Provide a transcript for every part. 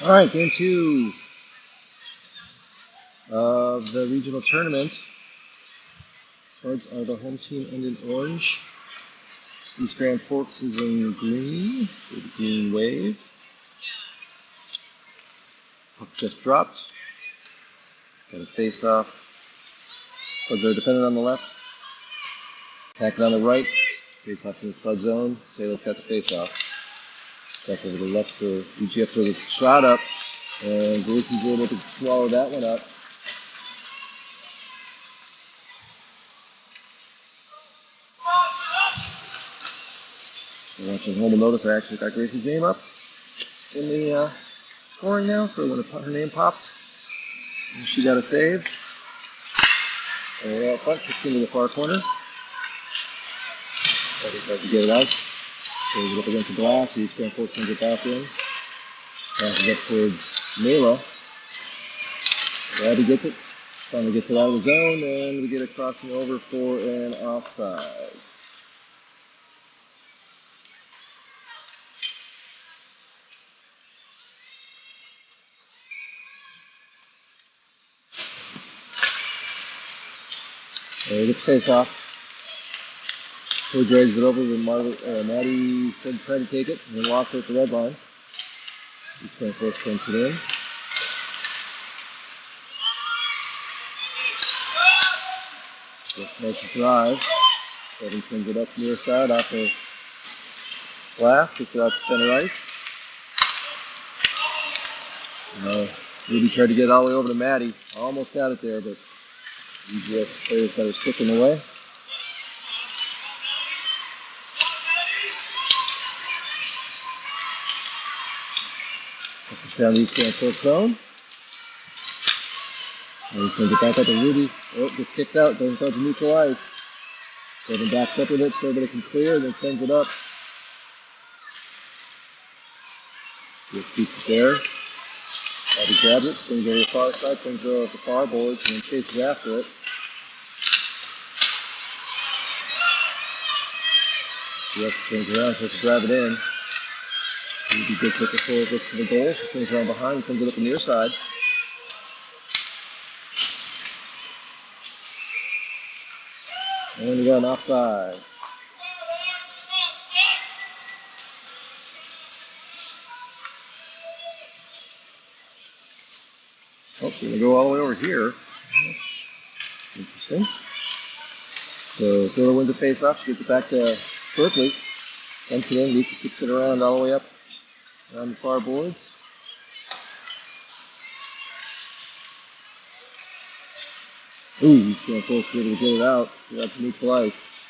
All right, game two of the regional tournament. Spuds are the home team and in orange. East Grand Forks is in green with a green wave. Puck just dropped. Got a face off. Spuds are defending on the left. Attacking on the right. Face off's in the Spud zone. Sailor's got the face off. Back over to the left for EGF to the shot up. And Grayson's able to swallow that one up. Watching home will notice I actually got Gracie's name up in the scoring now, so when her name pops, she got a save. And front kicks into the far corner. He tries to get it out. Goes it up against the glass. East Grand Forks sends it back in. Passes up towards Mela. Abby gets it. Finally gets it out of the zone, and we get it crossing over for an offside. There we get the face off. He drags it over with Maddie tried to take it and then lost it at the red line. East Grand Forks punts it in. Nice drive. Evan sends it up near side off the glass, gets it out to center ice. Ruby tried to get it all the way over to Maddie. Almost got it there, but EGF players got her stick in the way. Push down the East Grand Forks zone. And he sends it back up to Ruby. Oh, gets kicked out, goes inside to neutral ice. Devin backs up with it so everybody can clear, and then sends it up. Just keeps it there. Abby grabs it, swings over the far side, brings it over the far boards, and then chases after it. Yes, turns around, tries to grab it in. Ruby gets it before it gets to the goal. She swings around behind and sends it up the near side. And we got an offside. Oh, we're going to go all the way over here. Interesting. So Sailor wins the face-off. She gets it back to Berkeley. Dumps it in. Lisa kicks it around all the way up around the far boards. Ooh, he's going to force her to get it out. Get out to neutral ice.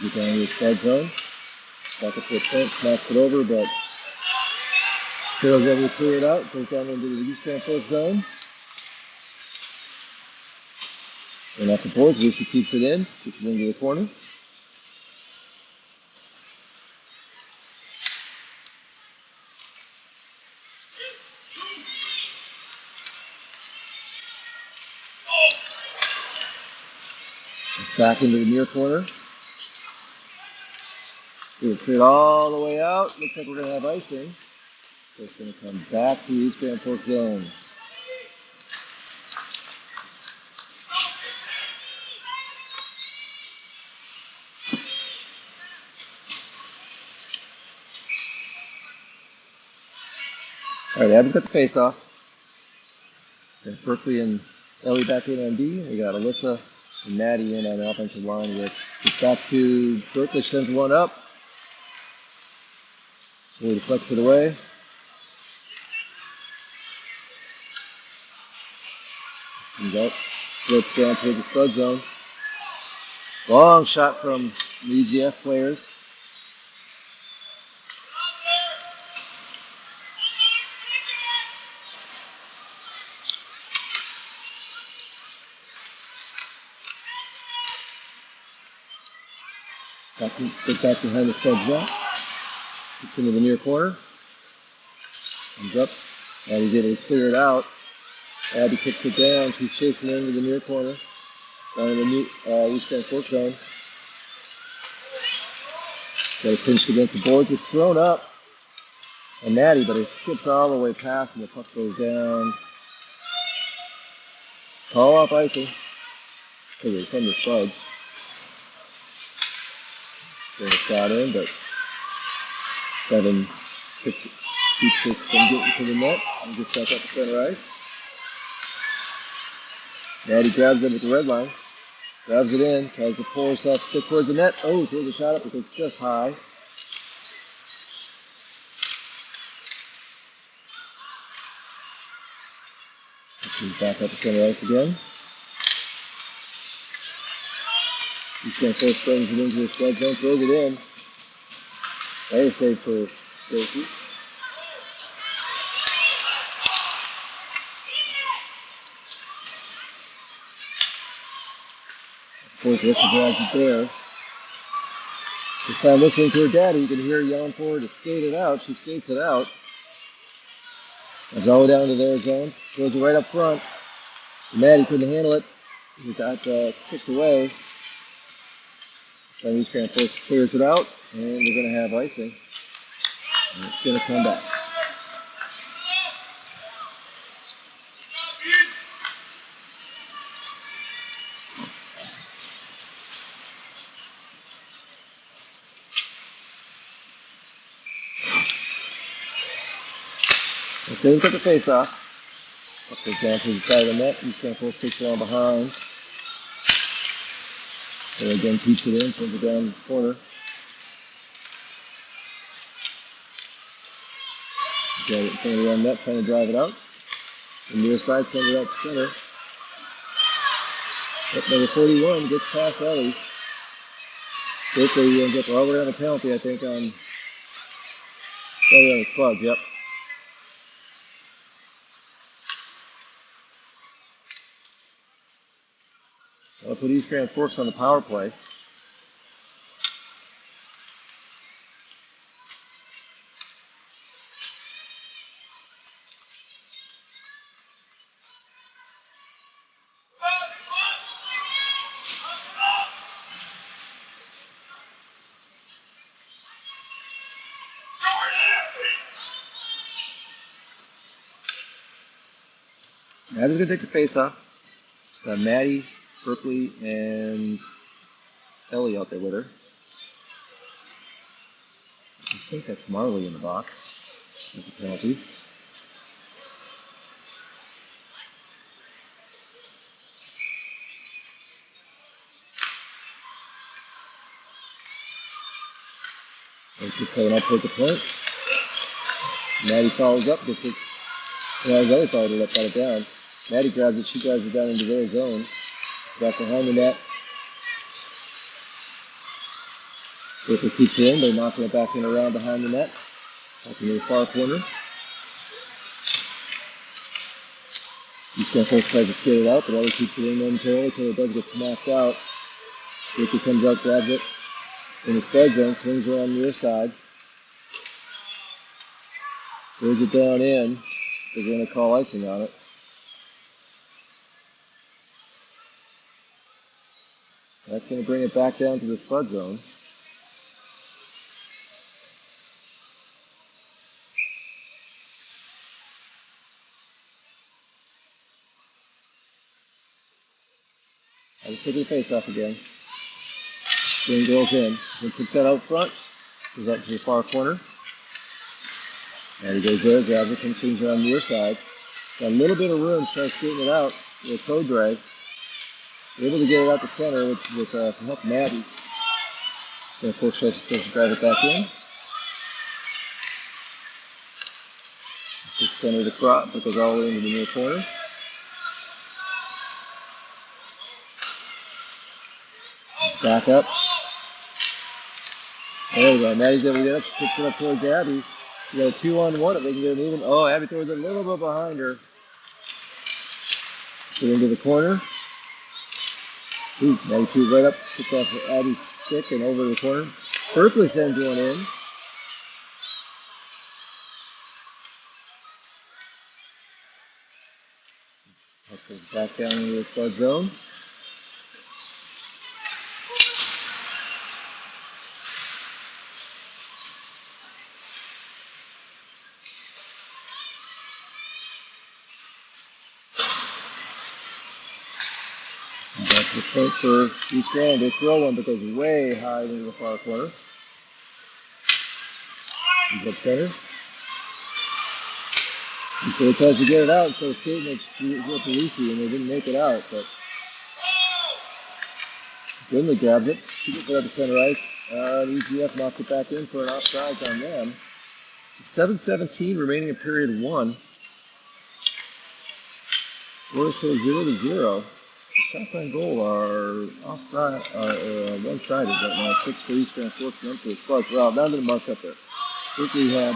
Get down to the Spud zone. Back up to the point, smacks it over, but Sailor's able to clear it out. Goes down into the East Grand Forks zone. And off the boards, Lucy keeps it in. Keeps it into the corner. Back into the near corner. We'll clear it all the way out. Looks like we're going to have icing. So it's going to come back to the East Grand Forks zone. All right, Abby's got the face off. Got Berkeley and Ellie back in on D. We got Alyssa and Maddie in on the offensive line. With it's back to Berkeley, sends one up. So he deflects it away. Comes out, floats down towards the Spud zone. Long shot from the EGF players. Get back behind the Spud's net. Gets into the near corner. Comes up. Abby's able to clear it out. Abby kicks it down. She's chasing into the near corner. Down in the new East Grand Fork zone. Got it pinched against the board. Gets thrown up. And Natty, but it skips all the way past and the puck goes down. Call off icing. Because it's from the Spuds. Getting a shot in, but Kevin keeps it from getting to the net and gets back up to center ice. Natty grabs it at the red line. Grabs it in, tries to pull herself, get towards the net. Oh, throws the shot up because it's just high. She's back up to center ice again. He's going to first brings it into the strike zone, throws it in. That is safe for Gracie. Of course, Lissa grabs it there. This time listening to her daddy, you can hear her yelling for her to skate it out. She skates it out. Goes all the way down to their zone. Throws it right up front. Maddie couldn't handle it. He got kicked away. Chinese Grand Forks clears it out, and we're going to have icing. And it's going to come back. And so we've got the face off. Up goes down to the side of the net. East Grand Forks takes it on behind. So again, keeps it in, sends it down the corner. Got it in front of the net, trying to drive it out. From the near side, send it out to center. Up number 41 gets past Ellie. Quickly, you end up all the way on a penalty, I think, on the Spuds, yep. I'll put East Grand Forks on the power play. Maddie's going to take the face off. It's got Maddie, Berkeley, and Ellie out there with her. I think that's Marley in the box. That's a penalty. And gets that one up towards the point. Maddie follows up, gets it. Ellie followed it up, got it down. Maddie grabs it, she grabs it down into their zone. It's back behind the net. Berkeley keeps it in, they're knocking it back in around behind the net. Back into the far corner. East Grand Forks tries to skate it out, but Ellie keeps it in momentarily until it does get smacked out. Berkeley comes out, grabs it in the spread zone, swings around the near side. Throws it down in. They're going to call icing on it. That's going to bring it back down to the Spud zone. I just took the face off again. Green girls in. Then puts that out front. Goes up to the far corner. And he goes there, grabs it, comes swings around the near side. Got a little bit of room, tries skating it out with a toe drag. Able to get it out to center with some help from Maddie. Then Forks tries to drive it back in. Gets center to crop, but goes all the way into the near corner. Back up. There we go. Maddie's able to get up. She picks it up towards Abby. You got a 2-on-1 if they can get it even. Oh, Abby throws it a little bit behind her. Get into the corner. Ooh, Maddie threw it right up, picks off Abby's stick and over the corner. Berkeley sends one in. That goes back down into the Spud zone. Back to the point for East Grand. They throw one that goes way high into the far corner. He's up center. And so he tries to get it out, so skating with Lucy, and they didn't make it out. But Brindley grabs it. She gets it up to center ice. The EGF knocked it back in for an offside on them. 7:17 remaining in period 1. Score is still 0-0. The shots on goal are offside, one-sided right now. 6 for East Grand Forks, 1 for the Spuds. Well, down to the mark up there. Quickly had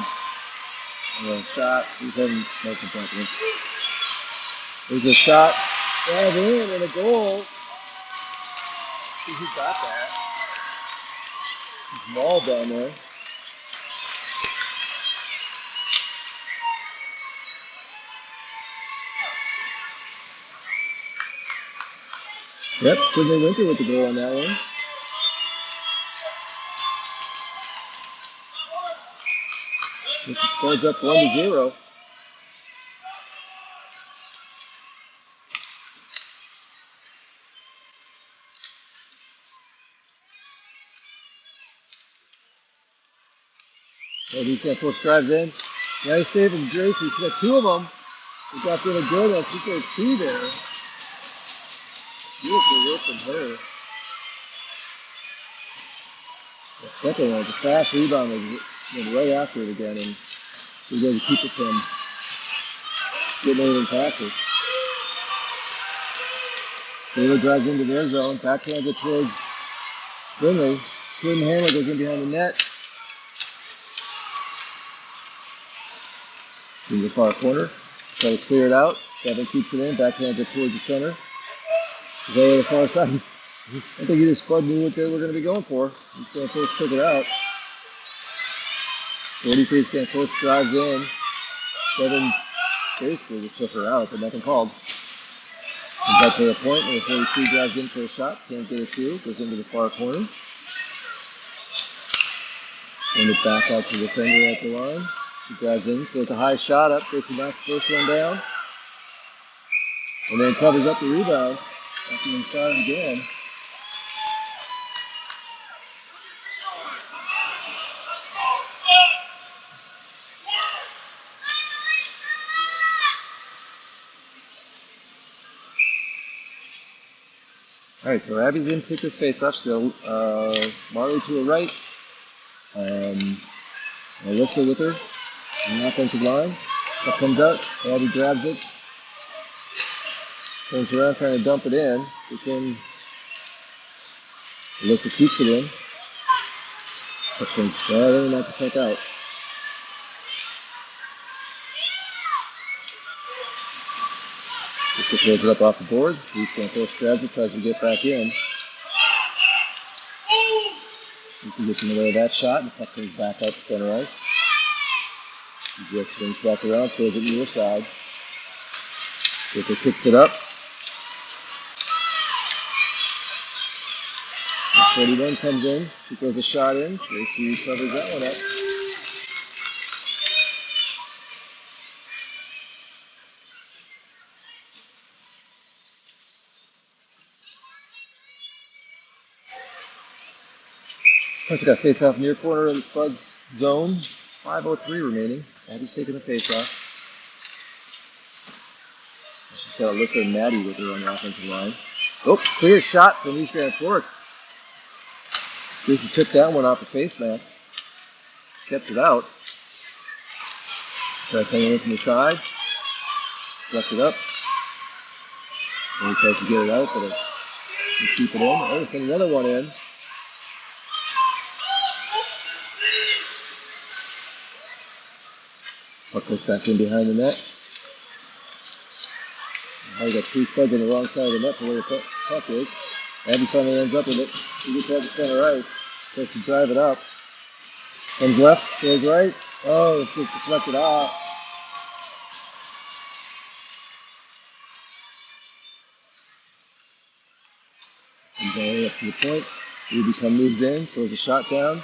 a shot. He's having marking back. There's a shot. Drive in and a goal. See who got that. He's mauled down there. Yep, Sydney Winter with the goal on that one. With the Spuds up 1-0. So he's got 4 strides in. Now he's saving Gracie. She's got 2 of them. He got really good one. She goes 2 there. Beautiful work from her. The second one, the fast rebound was right after it again, and she was able to keep it from getting anything past it. Taylor drives into their zone, backhands it towards Brindley. Couldn't handle it, goes in behind the net. In the far corner, try to clear it out. Devin keeps it in, backhands it towards the center. Go to the far side. I think either Spud knew what they were going to be going for. He's going to first pick it out. 43 Stand Force drives in. Devin basically just took her out, but nothing called. Comes up to the point, and the 42 drives in for a shot. Can't get it through. Goes into the far corner. Send it back out to the defender at the line. He drives in, throws a high shot up. Basically knocks the first one down. And then covers up the rebound. After inside again. All right, so Abby's in to pick this face up still. Marley to her right. Alyssa with her on the offensive line. That comes out. Abby grabs it. Turns around trying to dump it in. It's in. Alyssa keeps it in. That comes right in and not to check out. Just throws it up off the boards. East Grand Forks grabs it, tries to get back in. You can get in the way of that shot, and the puck comes back up to center ice. He just swings back around, throws it near side. Baker kicks it up. 41 comes in. She throws a shot in. Gracie covers that one up. Plus we got face off near corner in the Spuds zone. 5:03 remaining. Abby's taking the face off. She's got Alyssa and Maddie with her on the offensive line. Oh, clear shot from East Grand Forks. Gracie took that one off the face mask. Kept it out. Tries hanging in from the side. Left it up. And he tries to get it out, but it can keep it in. Oh, send another one in. Puck goes back in behind the net. Now we got 3 Spuds on the wrong side of the net for where the puck is. Abby finally ends up with it. He gets out to center ice. Tries to drive it up. Comes left, goes right. Oh, it's just deflected off. Comes all the way up to the point. Ruby moves in, throws a shot down.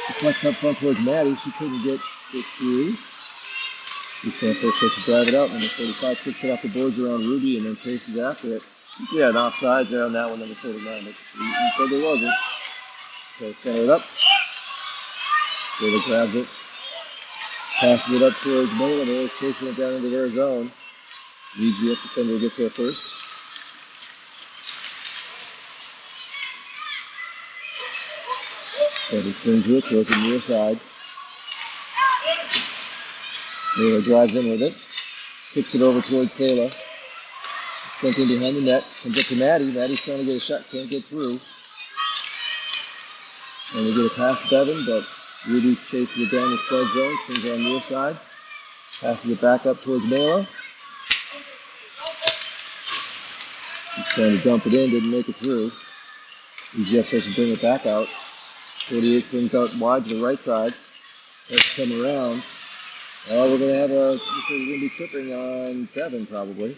Deflects up front towards Maddie. She couldn't get it through. East Grand Forks tries to drive it out. Number 45 kicks it off the boards around Ruby and then chases after it. Yeah, an offside there on that one, number 49. But you said there wasn't. So center it up. Taylor grabs it. Passes it up towards Miller. Miller's chasing it down into their zone. UGF defender gets there first. So he swings with it, throws it near side. Miller drives in with it. Kicks it over towards Sela. Sent in behind the net. Comes up to Maddie. Maddie's trying to get a shot. Can't get through. And we get a pass to Bevan, but Ruby chases it down the Spuds zone. Swings it on near side. Passes it back up towards Mela. He's trying to dump it in. Didn't make it through. UGF starts to bring it back out. 48 swings out wide to the right side. Let's come around. We're going to have we're going to be tripping on Bevan probably.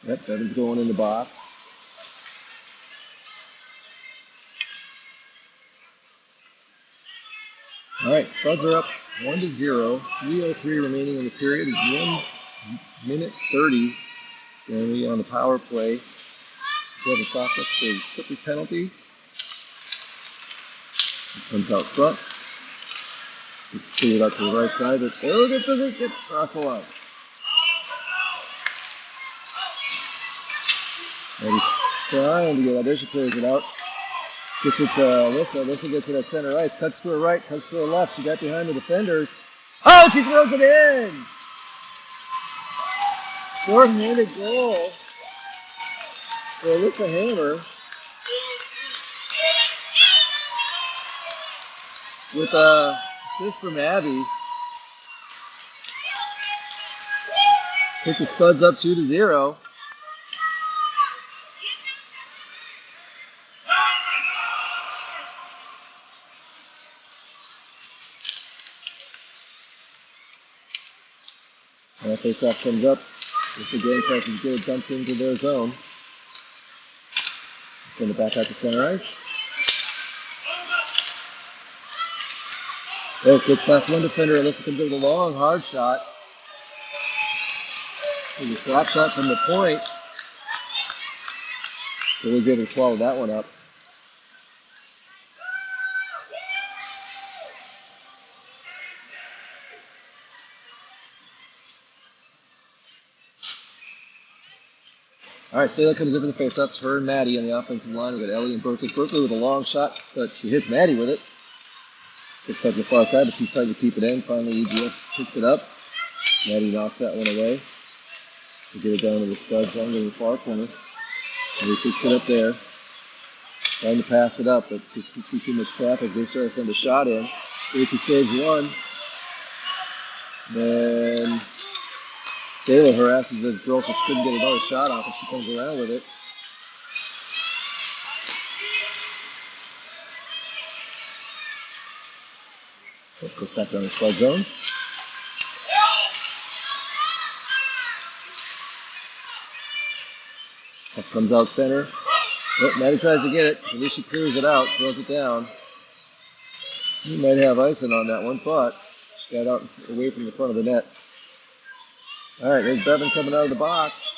Yep, Bevan's going in the box. All right, Spuds are up 1-0. 3:03 remaining in the period. 1 minute 30. It's going to be on the power play. Devin Softness for a triple penalty. It comes out front. It's cleared out to the right side, but it gets across the line. And he's trying to get out. There she clears it out. Gets it to Alyssa. Alyssa gets it at center ice. Cuts to her right. Cuts to her left. She got behind the defenders. Oh, she throws it in! Short-handed goal for Alyssa Hammer. With a assist from Abby. Puts the Spuds up 2-0. And that face-off comes up. This again tries to get it dumped into their zone. Send it back out to center ice. Oh, gets past one defender. Alyssa comes in with a long, hard shot. There's a slap shot from the point. But was able to swallow that one up. All right, Sayla comes in for the face-ups. Her and Maddie on the offensive line. We got Ellie and Berkeley. Berkeley with a long shot, but she hits Maddie with it. Gets up to the far side, but she's trying to keep it in. Finally, EGF picks it up. Maddie knocks that one away. We get it down to the Spuds zone in the far corner. And he picks it up there. Trying to pass it up, but just too much traffic. They start to send a shot in. Rachel saves one. Then Sayla harasses the girl so she couldn't get another shot off, and she comes around with it. Goes back down the Spud zone. That comes out center. Oh, Maddie tries to get it. At least she clears it out, throws it down. He might have icing on that one, but she got out away from the front of the net. All right, there's Bevan coming out of the box.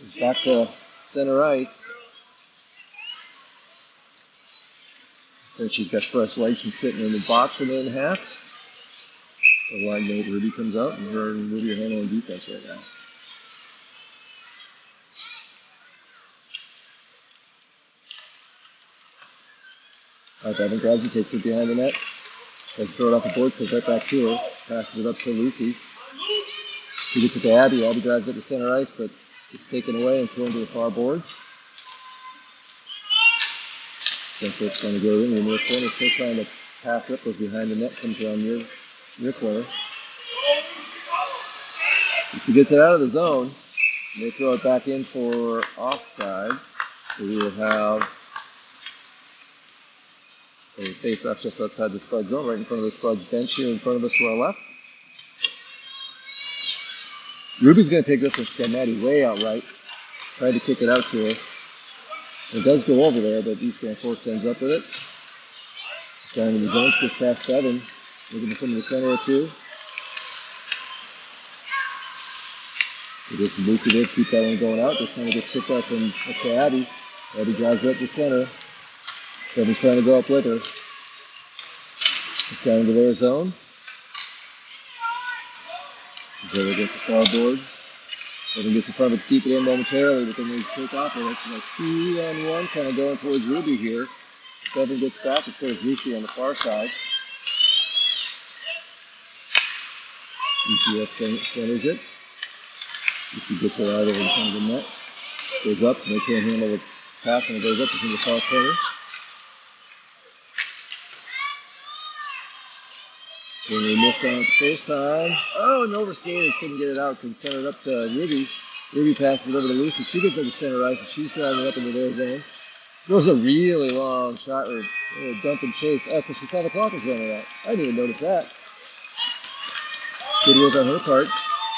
He's back to center ice. Since she's got fresh legs, she's sitting in the box for a minute and a half. The line mate Ruby comes out, and her and Ruby are handling defense right now. All right, Bevan grabs it, takes it behind the net. Tries to throw it off the boards, goes right back to her. Passes it up to Lucy. She gets it to Abby. Abby drives it to center ice, but it's taken away and thrown to the far boards. It's going to go in the near corner, still trying to pass it, goes behind the net, comes around near corner. She gets it out of the zone, and they throw it back in for offsides. So we will have a face-off just outside the Spud zone, right in front of the Spud's bench here in front of us to our left. Ruby's going to take this one. She's got Maddie way out right. Tried to kick it out to her. It does go over there, but East Grand Forks ends up with it. It's down in the zone. She gets past Bevan. Looking for some of the center too. We get from Lucy there, keep that one going out. This time it gets picked up from up to Abby. Abby drives up the center. Kevin's trying to go up with her. It's down into their zone. Zero against the foul boards. Kevin gets in front of it, keep it in momentarily, but then they take off. It's like 2-on-1, kind of going towards Ruby here. Kevin gets back, and so is Lucy on the far side. UCF centers it. Lucy gets it out over in front of the net. Goes up, and they can't handle the pass when it goes up. It's in the far corner. And they missed on it the first time. Oh, and overskated, couldn't get it out. Couldn't send it up to Ruby. Ruby passes it over to Lucy. She gets over center ice, and she's driving up into their zone. Throws a really long shot, or dump and chase. Oh, because she saw the clock was running out. I didn't even notice that. Good work on her part.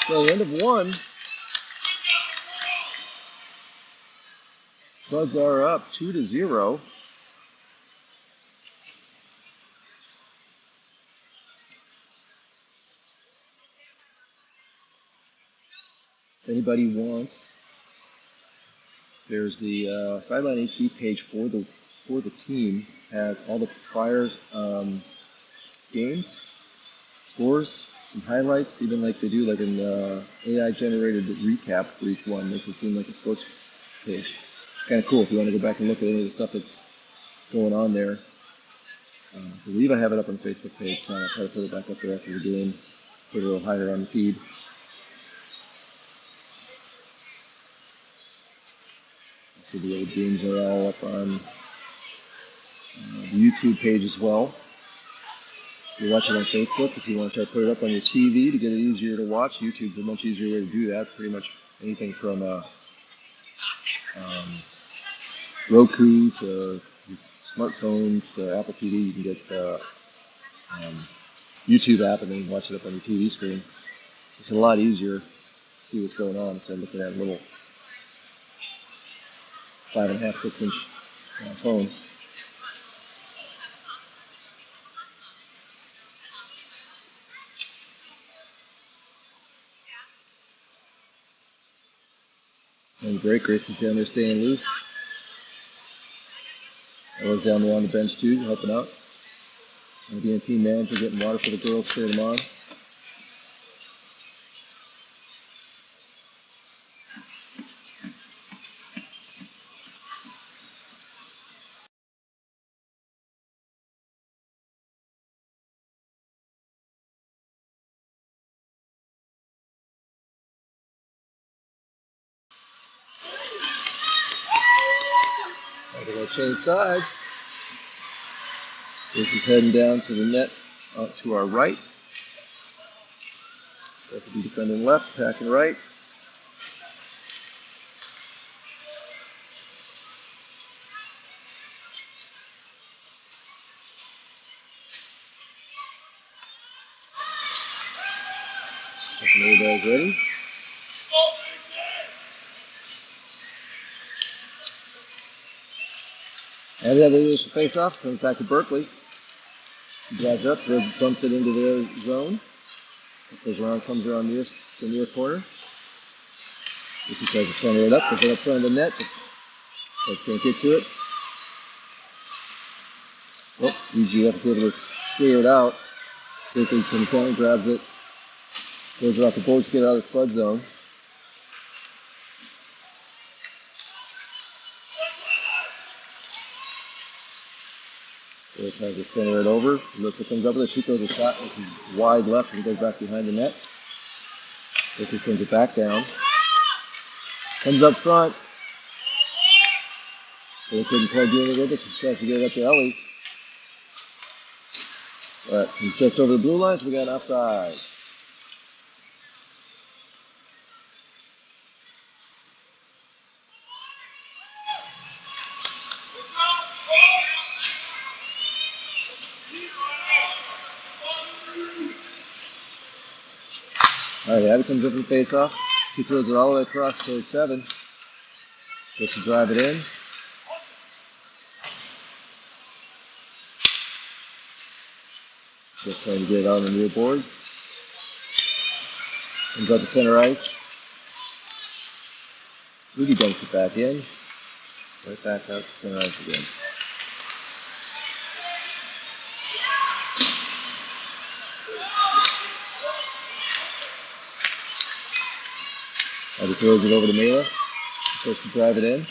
So the end of one. Spuds are up 2-0. If anybody wants, there's the sideline HD page for the team. Has all the prior games, scores, some highlights, even like they do like an AI generated recap for each one. Makes it seem like a sports page. It's kind of cool if you want to go back and look at any of the stuff that's going on there. I believe I have it up on the Facebook page. I'll try to put it back up there after the game. Put it a little higher on the feed. So the old games are all up on the YouTube page as well. If you're watching on Facebook, if you want to try to put it up on your TV to get it easier to watch, YouTube's a much easier way to do that. Pretty much anything from Roku to smartphones to Apple TV, you can get the YouTube app and then watch it up on your TV screen. It's a lot easier to see what's going on instead of looking at a little 5.5, 6-inch phone. And break, Grace is down there staying loose. I was down there on the bench too, helping out. And being a team manager, getting water for the girls, cheering them on. As I go change sides, this is heading down to the net to our right. Supposed to be defending left, attacking right. Everybody's ready. And the other initial face-off comes back to Berkeley. He drives up, bumps it into their zone. Goes around, comes around the near corner. This tries to center it up, puts it up front of the net. That's going to get to it. Oh, UGF is able to clear it out. Berkeley comes down, grabs it, goes it off the boards to get out of the Spud zone. So tries to center it over. Alyssa comes up with it. She throws a shot. This is wide left and goes back behind the net. Berkeley sends it back down. Comes up front. So they couldn't plug in with it. She tries to get it up to Ellie. But he's just over the blue line, so we got an offside. All right, Abby comes up and face off. She throws it all the way across to Kevin. Just to drive it in. Just trying to get it on the near boards. Comes out to center ice. Rudy dumps it back in. Right back out to center ice again. Abby throws it over to Mela. Supposed to drive it in.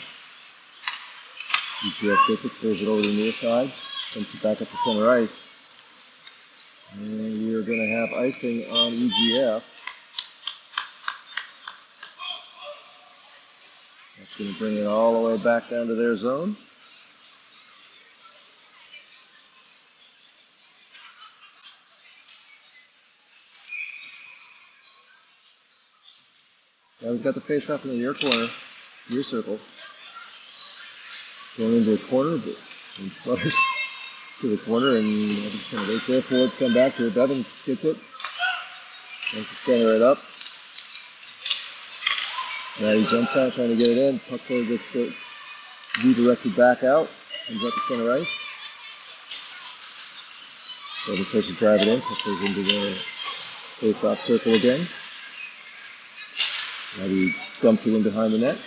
UGF gets it, throws it over to the near side. Dumps it back up to center ice. And we are going to have icing on EGF. That's going to bring it all the way back down to their zone. Gabby's got the face off in the near corner, near circle. Going into the corner, but flutters to the corner, and just kind of waits there for it to come back to her. Bevan gets it. Wants to center it up. Now he jumps out trying to get it in. Puck forward gets redirected back out. Comes up to center ice. Bevan starts to drive it in. Puck goes into the face-off circle again. Now he dumps it in behind the net.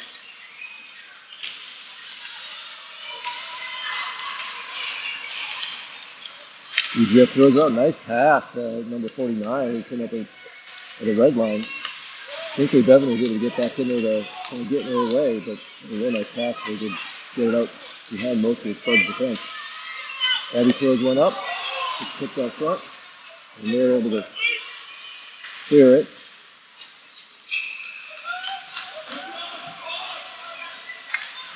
EGF throws out. Nice pass to number 49. He's sitting up at the red line. I think Bevan was able to get back in there to kind of get in their way, but a really nice pass. They did get it out behind most of the Spuds defense. Abby throws one up. It's picked up front. And they're able to clear it.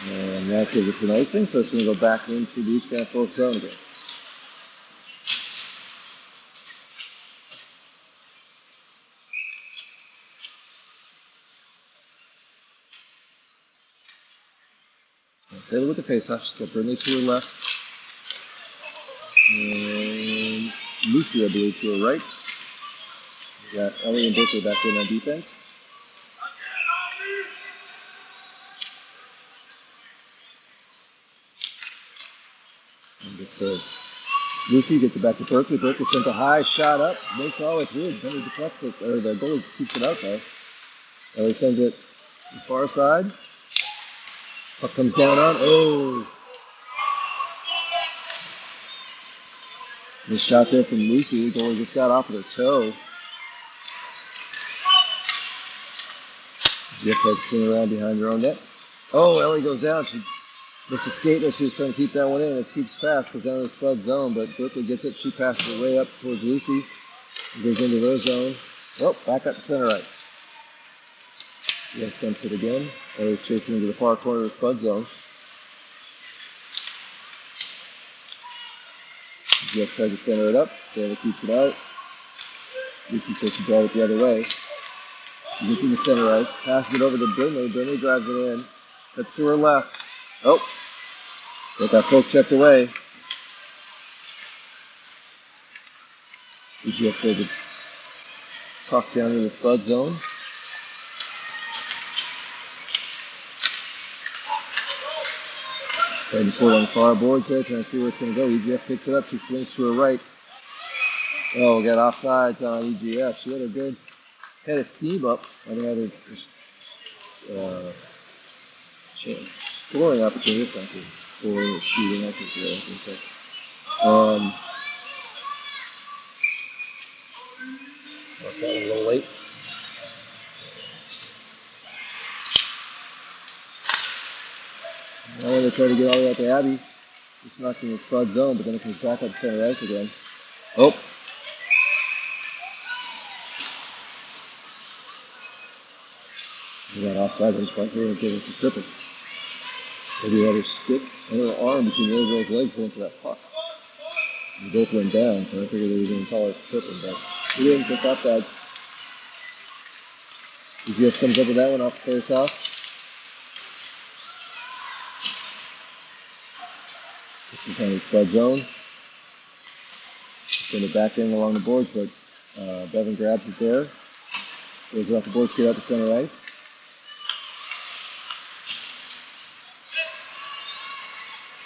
And that gives us an icing, so it's going to go back into the East Grand zone again. Settle with the face-off. She's got Burnley to her left. And Lucy, I believe, to her right. We got Ellie and Berkeley back in on defense. And gets Lucy gets it back to Berkeley. Berkeley sends a high shot up. Makes all the way through. Somebody deflects it, or the goalie keeps it out though. Ellie sends it to the far side. Puck comes down on. Oh! This shot there from Lucy. The goalie just got off of her toe. Jeff has to swing around behind her own net. Oh, Ellie goes down. She missed a skate as she was trying to keep that one in. It keeps fast, goes down to the Spud zone, but Berkeley gets it. She passes it way up towards Lucy. It goes into their zone. Oh, back up to center ice. Jeff dumps it again. Ellie's chasing into the far corner of the Spud zone. Jeff tries to center it up. Sarah keeps it out. Lucy says she brought it the other way. She gets in the center ice, passes it over to Brinley. Brinley drives it in. That's to her left. Oh, got that poke checked away. EGF throws the puck down in the Spud zone. Trying to pull on the far boards there, trying to see where it's going to go. EGF picks it up. She swings to her right. Oh, we got offsides on EGF. She had a good head of steam up. I think had a scoring opportunity. If I could scoring or shooting, I think what I was going to say. That was a little late. Now when they try to get all the way out to Abby, it's knocked in the Spud zone, but then it comes back up to center ice again. Oh. We got offside. I was probably saying it gave us the tripping. Maybe had her stick and her arm between the other girl's legs going for that puck. And both went down, so I figured they were going to call it tripping, but we didn't get offsides. EGF comes up with that one off the face off. It's in kind of the Spud zone. It's going to back in along the boards, but Bevan grabs it there. Goes off the boards, get out to center ice.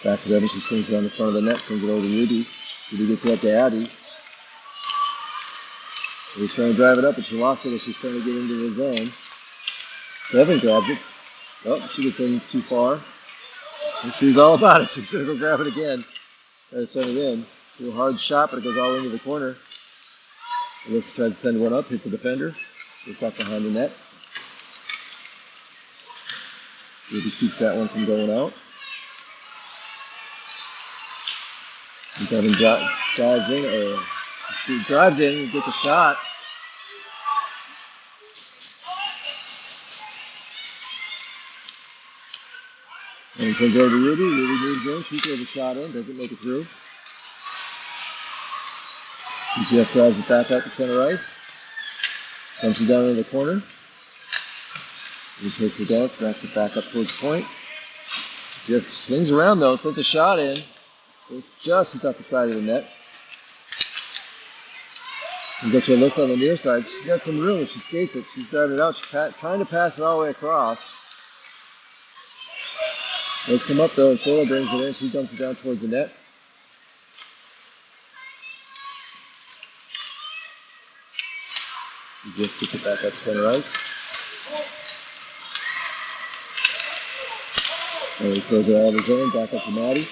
Back to Bevan, she swings around the front of the net, sends it over to Ruby. Ruby gets it up to Abby. He's trying to drive it up, but she lost it as she's trying to get into the zone. Devin grabs it. Oh, she gets in too far. And she's all about it. She's going to go grab it again. Try to send it in. Do a hard shot, but it goes all into the corner. Alyssa tries to send one up, hits the defender. Goes back behind the net. Ruby keeps that one from going out. And Devin drives in, or she drives in and gets a shot. And sends over to Ruby. Ruby moves in. She throws a shot in. Doesn't make it through. Jeff drives it back out to center ice. Comes it down in the corner. He takes the down, smacks it back up towards the point. Jeff swings around though, sends a shot in. It just hits off the side of the net. And get to Alyssa on the near side. She's got some room if she skates it. She's driving it out. She's trying to pass it all the way across. Let's come up though, and Sayla brings it in. She dumps it down towards the net. Jeff gets it back up center ice. And he throws it out of the zone, back up to Maddie.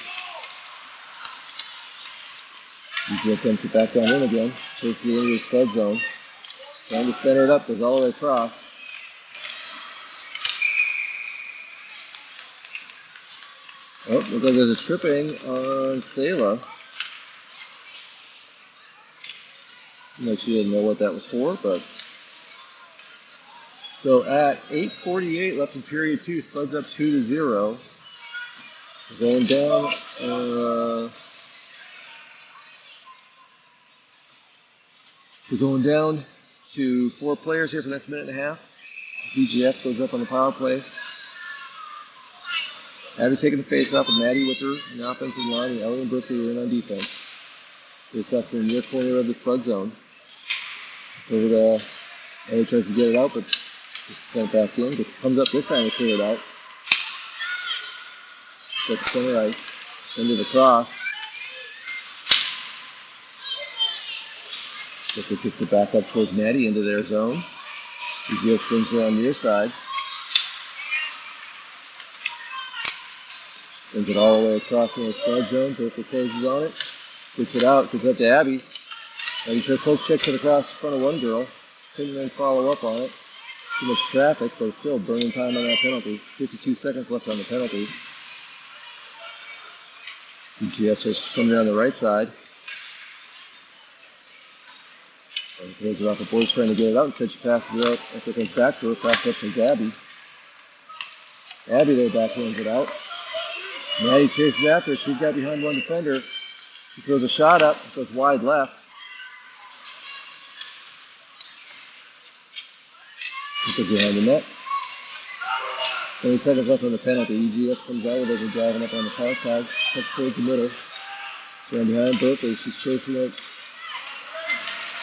Jeff dumps it back down in again. Chases it into the Spuds zone. Trying to center it up, goes all the way across. Oh, looks like there's a tripping on Sayla. Like she didn't know what that was for, but. So at 8:48 left in period 2, Spuds up 2-0. Going down. We're going down to 4 players here for the next minute and a half. GGF goes up on the power play. Abby's taking the face off with Maddie with her in the offensive line, and Ellie and Brooklyn are in on defense. Face-off's in the near corner of the Spud zone. So Ellie tries to get it out, but gets sent back in. Comes up this time to clear it out. It's at center ice. Send it across. Brooklyn gets it back up towards Maddie into their zone. GGF swings around near side. Sends it all the way across in the Spud zone. Brooklyn closes on it. Gets it out. Gets up to Abby. Abby tries poke checks it across in front of one girl. Couldn't then follow up on it. Too much traffic, but still burning time on that penalty. 52 seconds left on the penalty. GGF starts coming down the right side. And throws it off the boards trying to get it out. Instead she passes it out after it comes back to her. Pass up to Gabby. Abby there backhands it out. Maddie chases after it. She's got behind one defender. She throws a shot up. It goes wide left. It goes behind the net. 20 seconds left on the penalty. EGF comes out with it, driving up on the far side. Up towards the middle. It's right behind Berkeley. She's chasing it.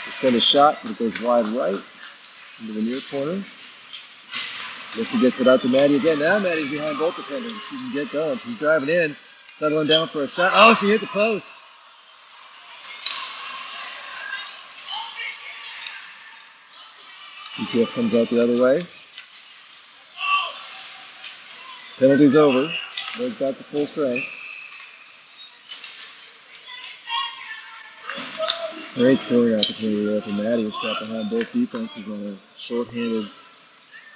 It's been a shot, but it goes wide right into the near corner. Alyssa gets it out to Maddie again. Now Maddie's behind both defenders. She can get going. She's driving in, settling down for a shot. Oh, she hit the post. ECF comes out the other way. Penalty's over. Goes back to full strength. Great scoring opportunity there for Maddie, who got behind both defenses on a shorthanded.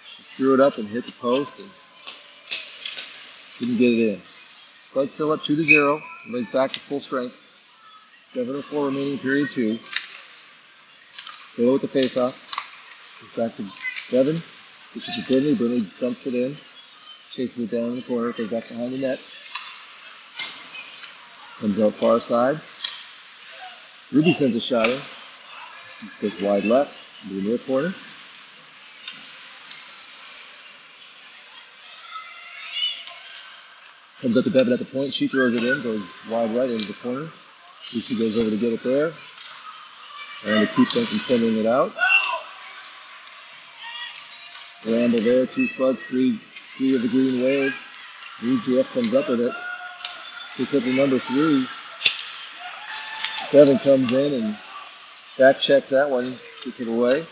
She threw it up and hit the post and didn't get it in. Spud's still up 2-0. Everybody's back to full strength. 7:04 remaining period 2. Sayla with the face-off. Goes back to Devin. Gets it to Brittany. Brittany dumps it in. Chases it down in the corner. Goes back behind the net. Comes out far side. Ruby sends a shot in. Goes wide left into the near corner. Comes up to Devin at the point. She throws it in. Goes wide right into the corner. Lucy goes over to get it there. And to keep them from sending it out. Ramble there. 2 Spuds. 3 of the green wave. EGF comes up with it. Gets up to number 3. Devin comes in and back checks that one. gets it away.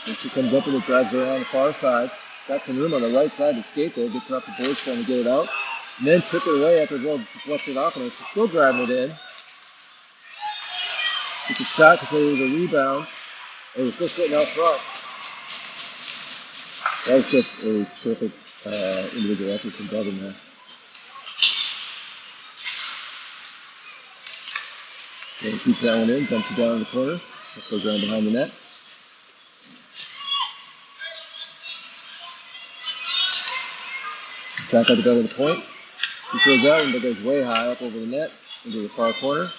Then she comes up and it drives her around the far side. Got some room on the right side to skate there. Gets it off the board, trying to get it out. And then took it away after the ball deflected off on her. She's still driving it in. Took a shot because it was a rebound. It was still sitting out front. That was just a terrific individual effort from Devin there. So he keeps that one in, dumps it down in the corner. That goes around behind the net. Back up to go to the point. He throws that one, but goes way high up over the net into the far corner.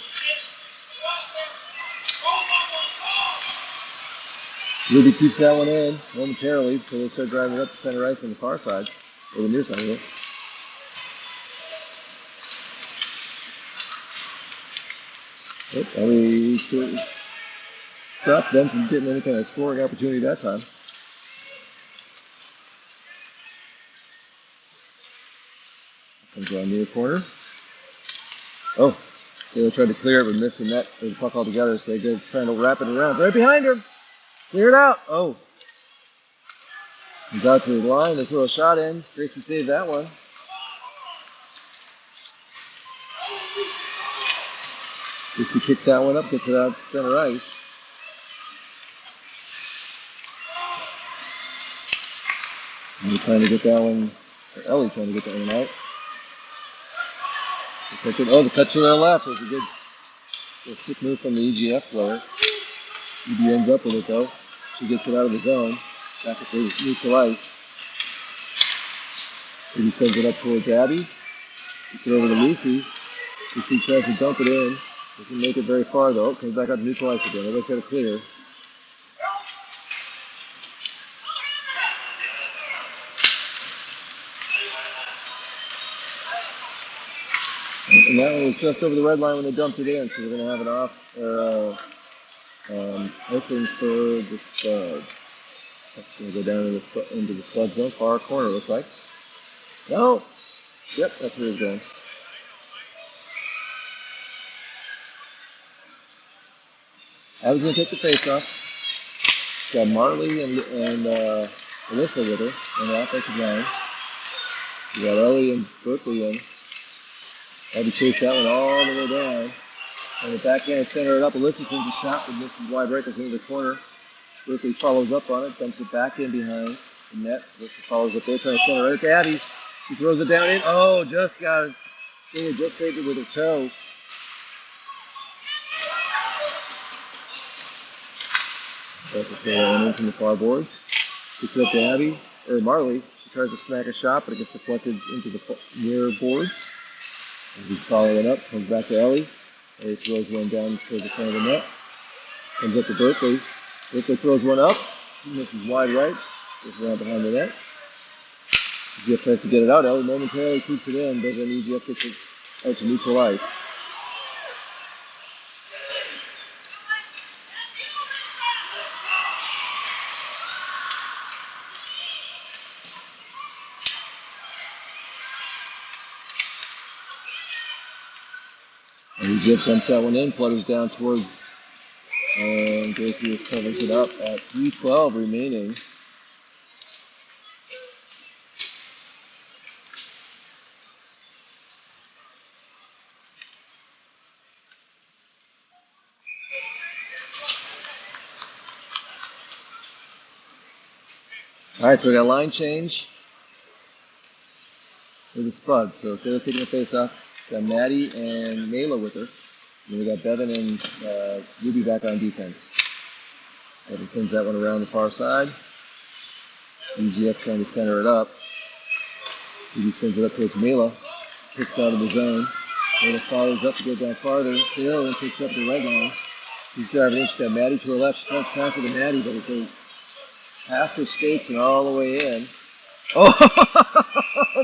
Ruby keeps that one in momentarily, so they start driving it up to center ice on the far side, or the near side of it. Ellie stopped them from getting any kind of scoring opportunity that time. Comes around near corner. Oh, so they tried to clear it but missed the net or the puck altogether, so they go trying to wrap it around. Right behind her! Clear it out! Oh. He's out to the line, they throw a shot in. Gracie saved that one. Gracie kicks that one up, gets it out to center ice. And we're trying to get that one, or Ellie trying to get that one out. Oh, the cut to their left. It was a good stick move from the EGF player. EB ends up with it though. She gets it out of the zone, back at the neutral ice. EB sends it up towards Abby. Gets it over to Lucy. Lucy tries to dump it in. Doesn't make it very far though. Comes back out to neutral ice again. Everybody's got to clear. And that one was just over the red line when they dumped it in, so we're going to have an icing for the Spuds. That's going to go down into the Spud zone, far corner, it looks like. No! Yep, that's where it's going. Abby's going to take the face off. She's got Marley and Alyssa with her on the offensive line. We got Ellie and Berkeley in. Abby chased that one all the way down. On the backhand, center it up. Alyssa sends a shot, but misses wide breakers into the corner. Berkeley follows up on it, dumps it back in behind the net. Alyssa follows up there, trying to center it to Abby. She throws it down in. Oh, just got it. They just saved it with her toe. Also throw that one in from the far boards. Gets it up to Abby, or Marley. She tries to smack a shot, but it gets deflected into the near boards. And he's following up, comes back to Ellie. Ellie throws one down towards the front of the net. Comes up to Berkeley. Berkeley throws one up. He misses wide right. Goes around behind the net. EGF tries to get it out. Ellie momentarily keeps it in, but then EGF gets it out to neutral ice. EGF dumps that one in, flutters down towards, and Gracie covers it up at 3:12 remaining. All right, so we got a line change for the Spuds. So Sarah's taking the face off. Got Maddie and Mayla with her. And we got Bevan and Ruby back on defense. Bevan sends that one around the far side. EGF trying to center it up. Ruby sends it up towards Mayla. Kicks out of the zone. Mayla follows up to go down farther. Still and picks up the red line. She's driving in. She's got Maddie to her left. She's trying to counter the Maddie, but it goes past her skates and all the way in. Oh!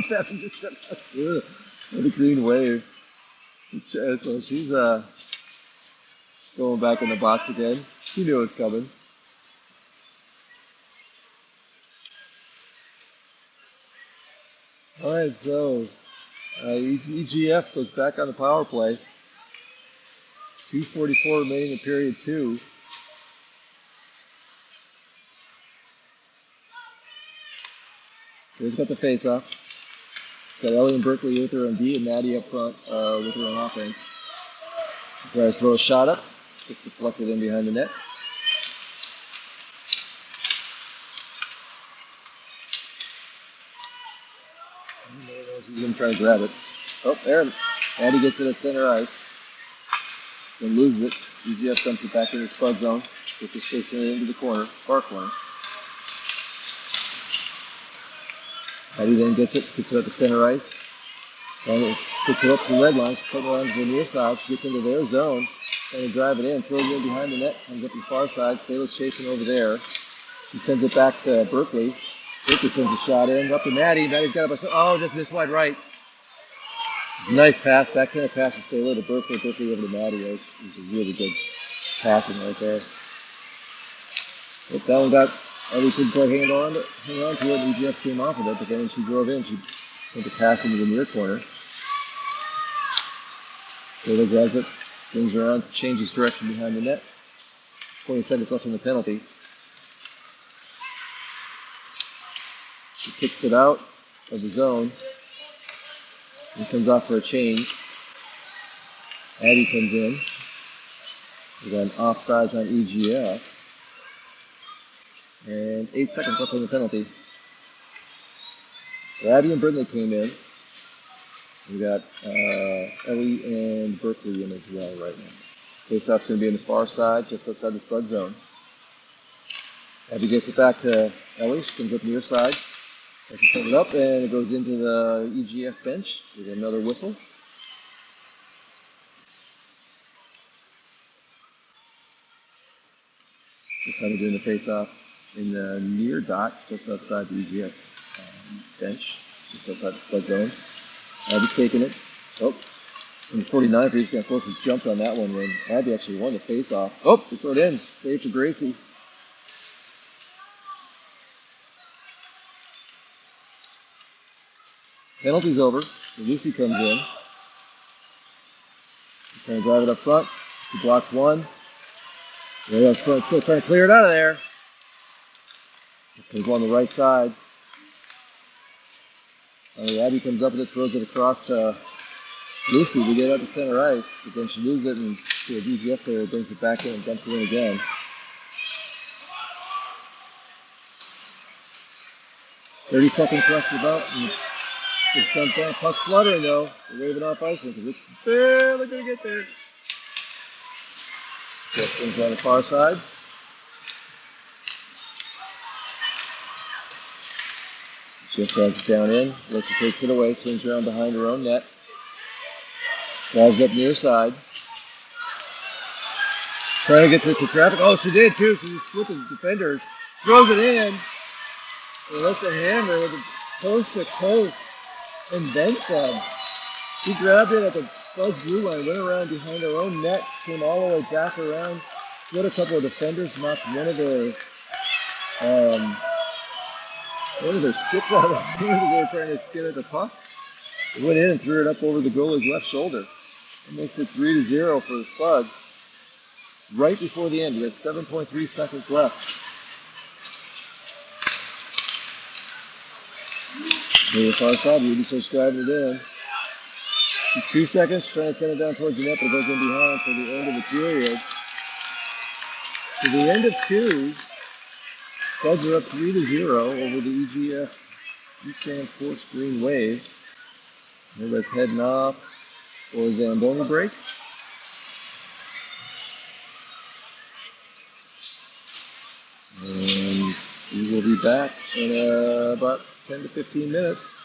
Bevan just stepped out too. The green wave. So she's going back in the box again. She knew it was coming. Alright, so EGF goes back on the power play. 2:44 remaining in period 2. So he's got the face-off. Got Ellie and Berkeley with her on D and Maddie up front with her on offense. Tries to throw a shot up. Gets deflected in behind the net. He's going to try to grab it. Oh, there. Maddie gets it at center ice. Then loses it. UGF dumps it back in the Spud zone. Gets chasing it into the corner, far corner. Maddie then gets it up to center ice. And puts it up to the red line. She's putting it on the near side. She gets into their zone. Trying to drive it in. Throws it in behind the net. Comes up the far side. Sayla's chasing over there. She sends it back to Berkeley. Berkeley sends a shot in. Up to Maddie. Maddie's got it. Oh, just missed wide right. Nice pass. Backhand pass from Sayla to Berkeley. Berkeley over to Maddie. It was a really good passing right there. But that one got Ellie couldn't quite hang on to it, and EGF came off of it, but then when she drove in, she sent the pass into the near corner. Sayla grabs it, swings around, changes direction behind the net. 20 seconds left in the penalty. She kicks it out of the zone and comes off for a change. Abby comes in. We got an offsides on EGF. And 8 seconds left on the penalty. So Abby and Brindley came in. We got Ellie and Berkeley in as well right now. Faceoff's going to be on the far side, just outside the Spud zone. Abby gets it back to Ellie. She comes up near side. Has to set it up, and it goes into the EGF bench. We get another whistle. This time we're doing the face-off in the near dot, just outside the EGF bench, just outside the Spud zone. Abby's taking it. Oh, in the 49th, he's going to force his jump on that one when Abby actually won the face-off. Oh, they throw it in. Save for Gracie. Penalty's over. So Lucy comes in. She's trying to drive it up front. She blocks one. Way up front, still trying to clear it out of there. Comes on the right side. Abby comes up with it, throws it across to Lucy to get it up to center ice, but then she loses it and to a DGF player brings it back in and dumps it in again. "30 seconds left about. It's dumped down. Puck's fluttering though. They're waving off icing because it's barely going to get there. Just things on the far side. She drives it down in. Lucy takes it away, swings around behind her own net. Drives up near side. Trying to get through traffic. Oh, she did too. She just split the defenders. Throws it in. And lets the hammer with the post to post. And then some. She grabbed it at the Spuds blue line, went around behind her own net, came all the way back around, split a couple of defenders, knocked one of their sticks out of the hands as they were trying to get at the puck. It went in and threw it up over the goalie's left shoulder. It makes it 3-0 for the Spuds. Right before the end, we had 7.3 seconds left. Near the far side, Ruby starts driving it in. 2 seconds, trying to send it down towards the net, but it goes in behind for the end of the period. To the end of two, Spuds are up 3-0 over the EGF Eastern Force Green Wave. Everybody's heading off for a Zamboni break. And we will be back in about 10 to 15 minutes.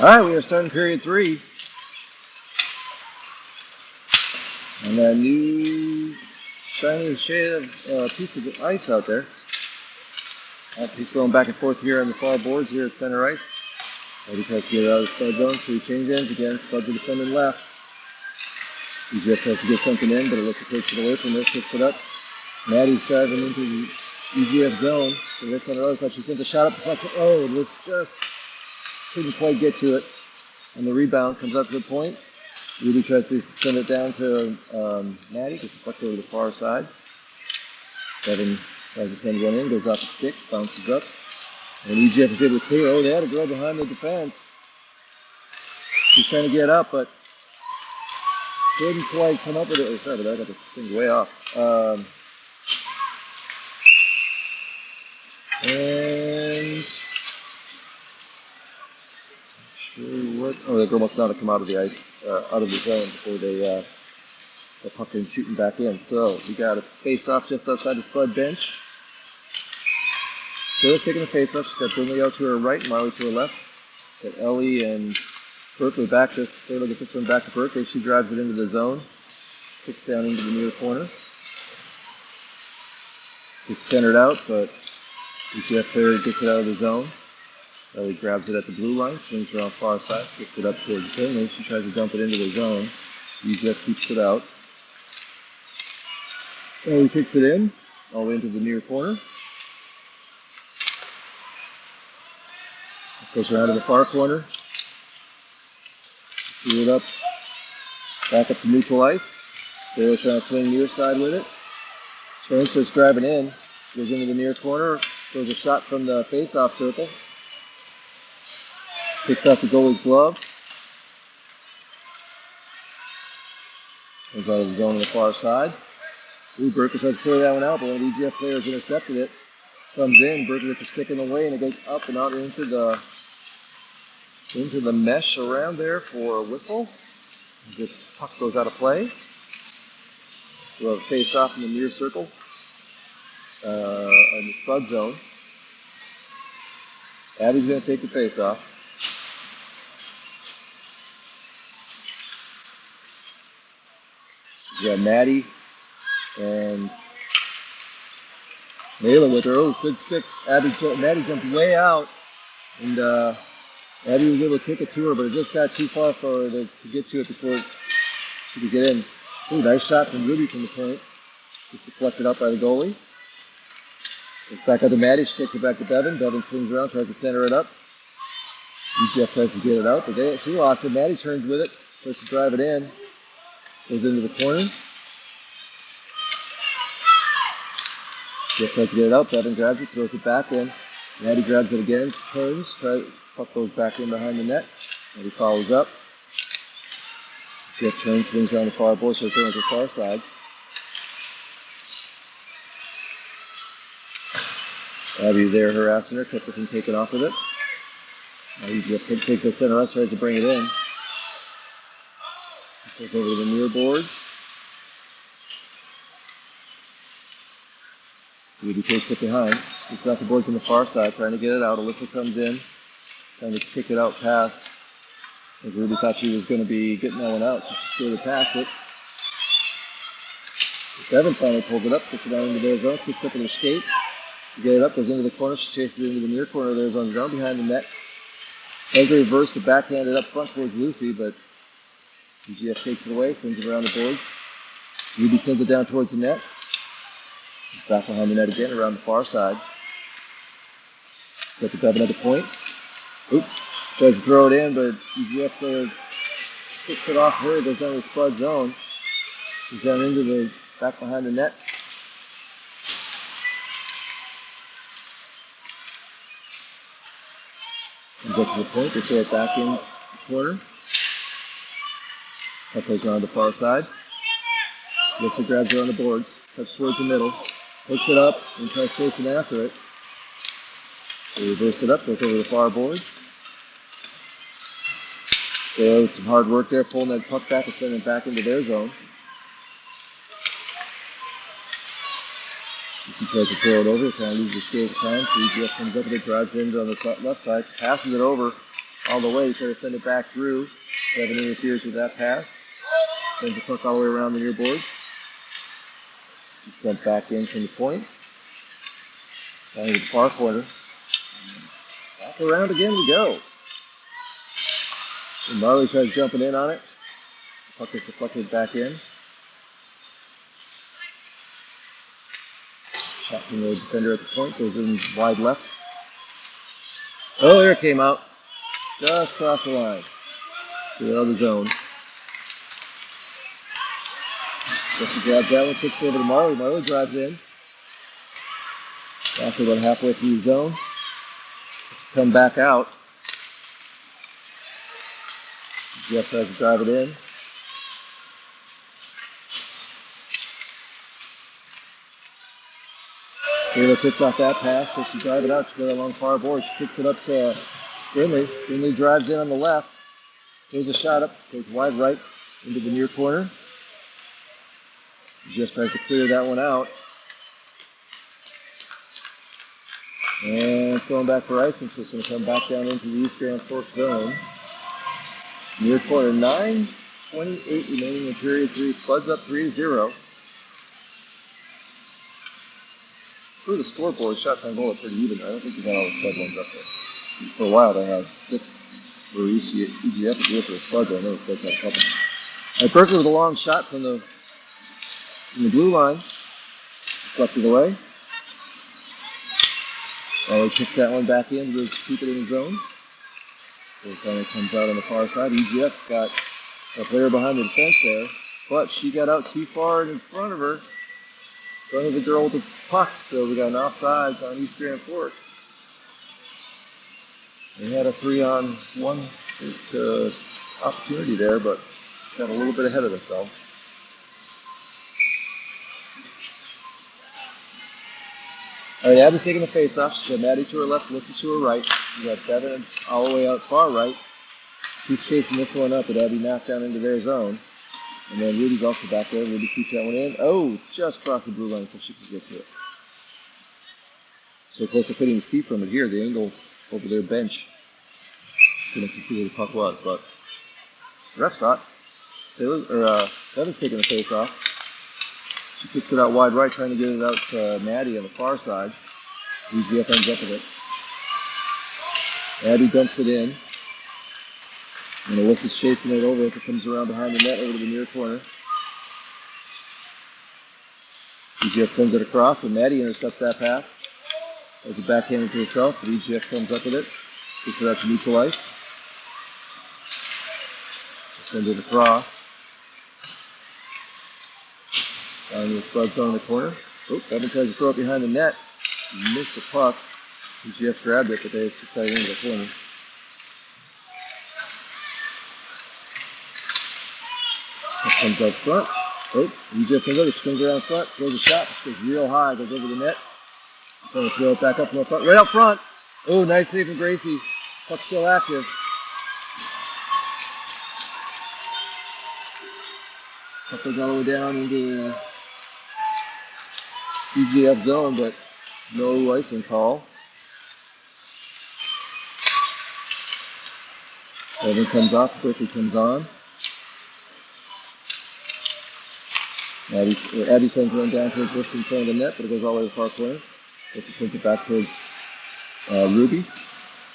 All right, we are starting period 3. And that new shiny shade of piece of ice out there. He's going back and forth here on the far boards here at center ice. He tries to get it out of the Spud zone, so he changes ends again. Spuds are defending left. He just has to get something in, but Alyssa takes it away from there, picks it up. Maddie's driving into the EGF zone. Alyssa on the other side, she sent a shot up the front. Oh, Alyssa just couldn't quite get to it. And the rebound comes up to the point. Ruby tries to send it down to Maddie, gets deflected over to the far side. Devin tries to send one in, goes off the stick, bounces up. And EGF is able to clear. Oh, they had a girl behind the defense. She's trying to get up, but couldn't quite come up with it. Oh, sorry, but I got this thing way off. And what? Oh, the girl must not have come out of the ice, out of the zone before the puck came shooting back in. So we got a face-off just outside the Spud bench. Taylor's taking the face-off. She's got Brinley out to her right and Marley to her left. Got Ellie and Berkeley back to Taylor. Gets this one back to Berkeley. She drives it into the zone. Kicks down into the near corner. It's centered out, but EGF player gets it out of the zone. Ellie grabs it at the blue line, swings around far side, kicks it up towards Brinley. She tries to dump it into the zone. EGF keeps it out. Ellie kicks it in, all the way into the near corner. Goes around to the far corner. Threw it up, back up to neutral ice. Taylor's trying to swing near side with it. Turns, starts driving in. She goes into the near corner, throws a shot from the face-off circle. Picks off the goalie's glove. Comes out of the zone on the far side. Ooh, Berkeley tries to clear that one out, but one of the EGF players intercepted it. Comes in, Berkeley with the stick in the way, and it goes up and out into the mesh around there for a whistle. As the puck goes out of play. So we'll have a face-off in the near circle in the Spud zone. Abby's going to take the face-off. You got Maddie and Layla with her. Oh, good stick. Maddie jumped way out, and Abby was able to kick it to her, but it just got too far for her to get to it before she could get in. Ooh, nice shot from Ruby from the point. Just deflected out by the goalie. It's back up to Maddie. She kicks it back to Devin. Devin swings around, tries to center it up. EGF tries to get it out, but she lost it. Maddie turns with it, tries to drive it in. Goes into the corner. EGF tries to get it out. Devin grabs it, throws it back in. Maddie grabs it again, turns, puck goes back in behind the net. Maddie follows up. EGF turns, swings around the far board, so it's on the far side. Abby there harassing her, kept her from taking off with it. Now EGF takes the center ice, tries to bring it in. Goes over to the near boards. Ruby takes it behind. Gets off the boards on the far side, trying to get it out. Alyssa comes in, trying to kick it out past. I think Ruby thought she was going to be getting that one out, so she skated past it. Devin finally pulls it up, puts it down into their zone, kicks up with her skate. To get it up, goes into the corner. She chases it into the near corner of their zone, down behind the net. Tries to reverse to backhand it up front towards Lucy, but EGF takes it away, sends it around the boards. Ruby sends it down towards the net. Back behind the net again, around the far side. Got the Devin at the point. Oop, tries to throw it in, but EGF player kicks it off her, goes down to the Spud zone. Goes down into the back behind the net. Comes up to the point, they throw it back in the corner. That goes around the far side. Alyssa grabs it on the boards, cuts towards the middle, hooks it up, and tries chasing after it. They reverse it up, goes over the far boards. So some hard work there, pulling that puck back and sending it back into their zone. Lucy tries to throw it over, kind of loses the skate of time, so EGF comes up with it, drives in on the left side, passes it over. all the way, try to send it back through. Devin interferes with that pass. Sends the puck all the way around the near board. Just jump back in from the point. Down to the far corner. Back around again we go. And Marley tries jumping in on it. The puck is deflected back in. Shot from the defender at the point, goes in wide left. Oh, there it came out. Just crossed the line. To the other zone. Jesse grabs that one, kicks over to Marley. Marley drives in. After about halfway through the zone. Let's come back out. Jeff tries to drive it in. Sailor picks off that pass, so she drives it out. She goes along far board. She kicks it up to Finley. Finley drives in on the left. There's a shot up, goes wide right into the near corner. Jeff tries to clear that one out. And it's going back for icing, so it's going to come back down into the East Grand Forks zone. Near corner, 9:28 remaining in period 3. Spuds up 3-0. For the scoreboard, shots on goal are pretty even. I don't think we got all the Spud ones up there. For a while, they have 6 for EGF to do it for the Spuds. I know the Spuds have a couple. All right, Berkeley with a long shot from the blue line. Deflected away. He kicks that one back in to keep it in his zone. So it kind of comes out on the far side. EGF's got a player behind the defense there, but she got out too far in front of her. In front of the girl with the puck, so we got an offsides on East Grand Forks. They had a 3-on-1 opportunity there, but got a little bit ahead of themselves. All right, Abby's taking the face-off. She's got Maddie to her left, Melissa to her right. We got Devin all the way out far right. She's chasing this one up, but Abby knocked down into their zone. And then Rudy's also back there. Rudy keeps that one in. Oh, just crossed the blue line before she could get to it. So close I couldn't even see from it here. The angle over their bench. Couldn't see where the puck was, but the ref saw it. Devin's taking the face-off. She kicks it out wide right, trying to get it out to Maddie on the far side. EGF ends up with it. Maddie dumps it in. And Alyssa's chasing it over as it comes around behind the net over to the near corner. EGF sends it across, and Maddie intercepts that pass. Has it backhanded to herself, but EGF comes up with it. Kicks it out to neutral ice. Sends it across. Down the Spuds zone in the corner. Oh, Devin tries to throw it behind the net. Missed the puck. EGF grabbed it, but they just got it into the corner. That comes up front. Oh, EGF comes over, swings around front, throws a shot, goes real high, goes over the net. Trying to throw it back up from the front, right up front. Oh, nice save from Gracie. Puck's still active. Puck goes all the way down into the EGF zone, but no icing call. Devin comes off, quickly comes on. Abby sends one down towards Western front of the net, but it goes all the way to the far corner. Western sends it back towards Ruby.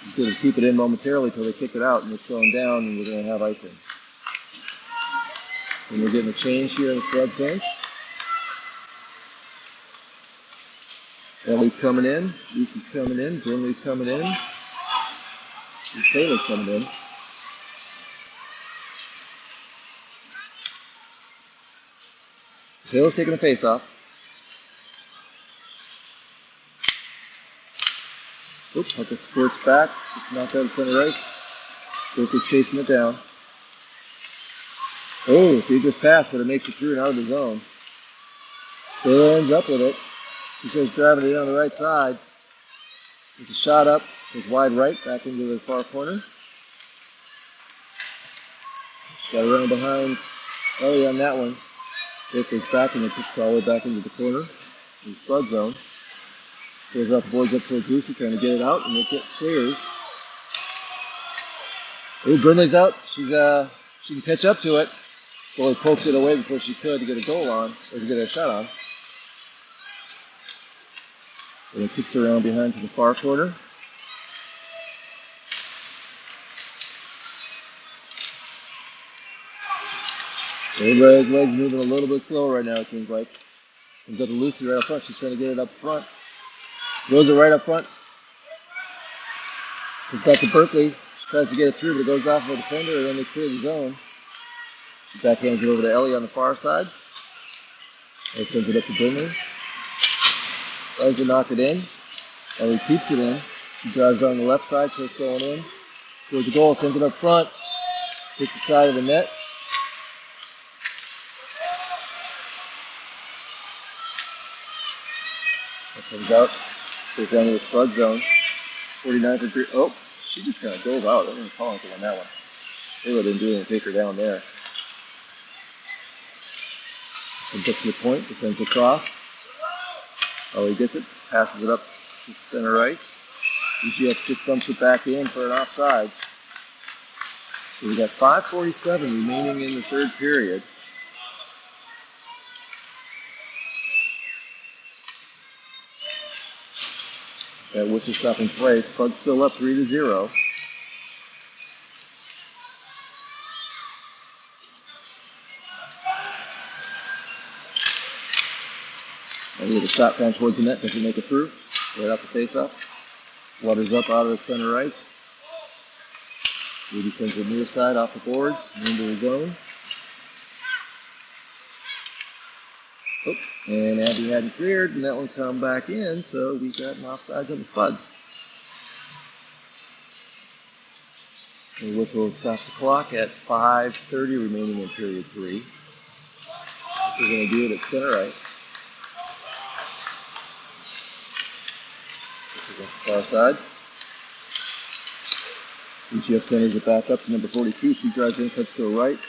Just sort of keep it in momentarily until they kick it out, and it's going down, and we're going to have icing. And we're getting a change here in the Spuds bench. Ellie's coming in, Lucy's coming in, Brinley's coming in, and Sailor's coming in. Sailor's taking a face-off. Oop, puck squirts back, it's knocked out of center ice. Berkeley's chasing it down. Oh, dangerous pass, but it makes it through and out of the zone. Sailor ends up with it. He starts driving it down the right side. With a shot up, goes wide right, back into the far corner. She's got to run behind Ellie on that one. Berkeley's back and it kicks all the way back into the corner. In the Spud zone. Goes up, boards up towards Lucy, trying to get it out, and it clears. Ooh, Brindley's out. She can catch up to it. Goalie poked it away before she could to get a goal on, or to get a shot on. And then kicks her around behind to the far corner. Everybody's legs moving a little bit slower right now, it seems like. Comes up to Lucy right up front. She's trying to get it up front. Throws it right up front. Comes back to Berkeley. She tries to get it through, but it goes off of a defender, and then they clear the zone. She backhands it over to Ellie on the far side. And sends it up to Brindley. Tries to knock it in. Ellie keeps it in. She drives on the left side, so it's going in. Goes the goal, sends it up front. Hits the side of the net. That comes out. Goes down to the Spuds zone. 49 for 3. Oh, she just kind of dove out. I didn't call anything on that one. Taylor didn't do anything to take her down there. And gets to the point, he sends it across. Oh, he gets it, passes it up to center ice. EGF just dumps it back in for an offside. So we got 5:47 remaining in the third period. That whistle stop in place. Spuds still up 3-0. And we have a shot down towards the net. Doesn't make it through. Right off the face-off. Waters up out of the center ice. Rudy sends it near side off the boards into the zone. Oh, and Abby hadn't cleared, and that one come back in, so we got an offsides on the Spuds. The whistle stops the clock at 5:30 remaining in period 3. We're going to do it at center ice. This is on the far side. EGF centers it back up to number 42. She drives in, cuts to the right.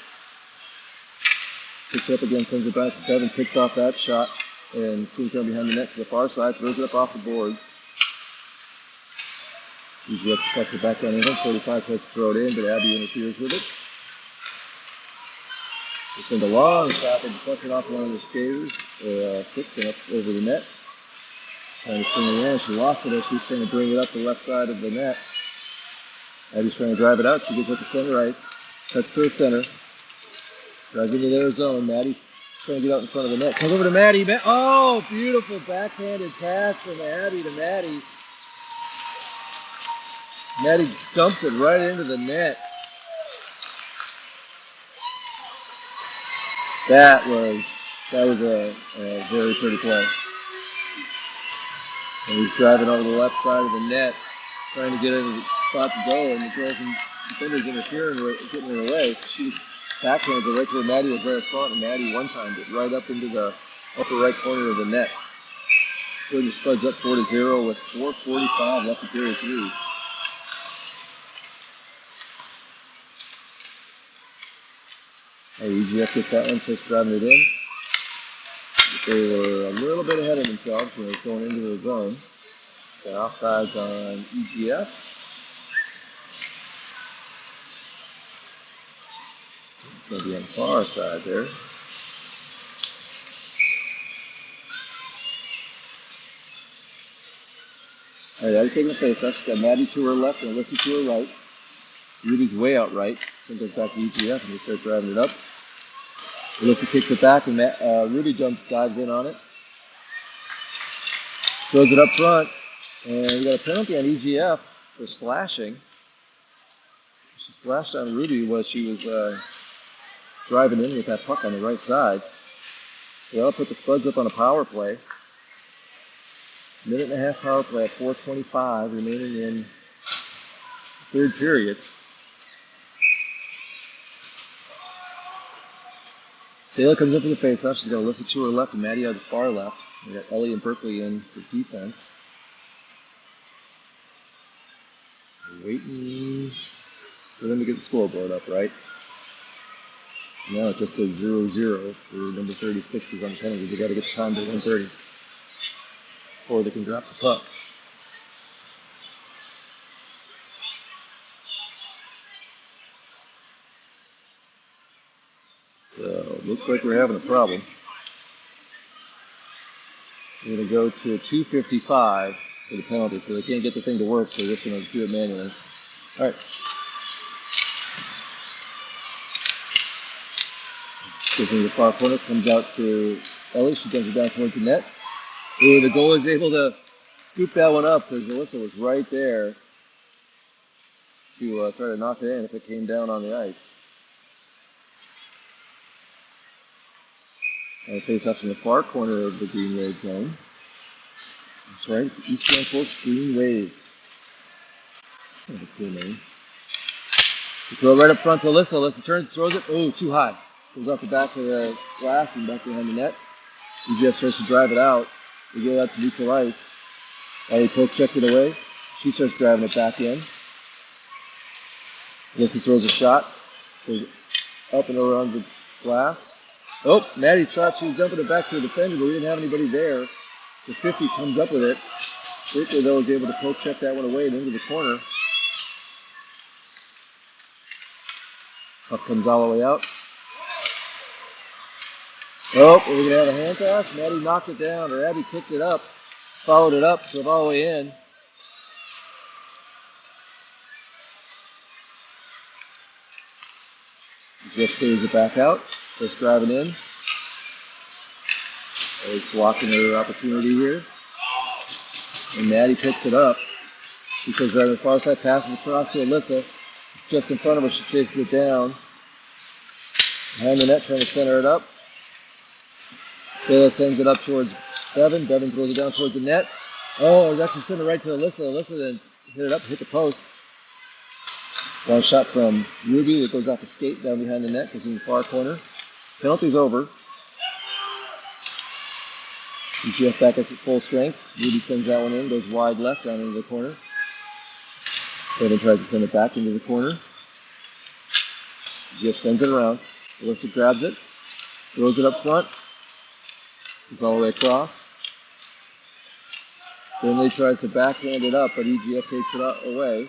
Picks it up again, sends it back. Devin picks off that shot and swings down behind the net to the far side, throws it up off the boards. EGF cuts it back down in. 45 tries to throw it in, but Abby interferes with it. They send a long shot and cuts it off one of their skaters, sticks it up over the net. Trying to swing it in. She lost it as she's trying to bring it up the left side of the net. Abby's trying to drive it out. She gets up to center ice. Cuts to the center. Drives into their zone. Maddie's trying to get out in front of the net. Comes over to Maddie. Oh, beautiful backhanded pass from Abby to Maddie. Maddie dumps it right into the net. That was a very pretty play. And he's driving over the left side of the net, trying to get into the spot to go, and the girls and defenders interfering, getting in the way. She backhands it right to where Maddie was right up front, and Maddie one-timed it right up into the upper right corner of the net. Putting the Spuds up 4-0 with 4:45 left in period 3. EGF gets that one, so it's driving it in. But they were a little bit ahead of themselves when they were going into the zone. Got offsides on EGF. It's going to be on the far side there. All right, Abby's taking the face-off. She's got Maddie to her left and Alyssa to her right. Rudy's way out right. So it goes back to EGF and they start driving it up. Alyssa kicks it back and Rudy dives in on it. Throws it up front. And we got a penalty on EGF for slashing. She slashed on Rudy while she was driving in with that puck on the right side. So that'll put the Spuds up on a power play. Minute and a half power play at 4:25 remaining in the third period. Sayla comes up for the faceoff. She's got Alyssa to her left and Maddie on the far left. We got Ellie and Berkeley in for defense. We're waiting for them to get the scoreboard up, right? Now it just says 0-0 for number 36 who's on the penalty. They got to get the time to 1:30 before they can drop the puck. So, looks like we're having a problem. We're going to go to 2:55 for the penalty, so they can't get the thing to work, so they're just going to do it manually. All right. Goes into the far corner, comes out to Ellie. She dumps it down towards the net. Ooh, the goalie is able to scoop that one up because Alyssa was right there to try to knock it in if it came down on the ice. And face-offs in the far corner of the green wave zone. That's right, it's East Grand Forks Green Wave. That's kind of a cool name. You throw it right up front to Alyssa. Alyssa turns, throws it. Oh, too high. Goes off the back of the glass and back behind the net. EGF starts to drive it out. We get it out to neutral ice. Ellie poke checked it away. She starts driving it back in. Alyssa throws a shot. Goes up and around the glass. Oh, Maddie thought she was dumping it back to the defender, but we didn't have anybody there. So 50 comes up with it. Berkeley, though, is able to poke check that one away and into the corner. Puck comes all the way out. Oh, we're going to have a hand pass. Maddie knocked it down, or Abby picked it up, followed it up, drove all the way in. Just clears it back out. Just driving in. She's blocking her opportunity here. And Maddie picks it up. She goes right on the far side, passes across to Alyssa. Just in front of her, she chases it down. Behind the net, trying to center it up. Sayla sends it up towards Devin. Devin throws it down towards the net. Oh, it was actually sent it right to Alyssa. Alyssa then hit it up, hit the post. Long shot from Ruby that goes off the skate down behind the net, goes in the far corner. Penalty's over. EGF back up at full strength. Ruby sends that one in, goes wide left down into the corner. Devin tries to send it back into the corner. EGF sends it around. Alyssa grabs it, throws it up front. Goes all the way across. Finley tries to backhand it up, but EGF takes it away.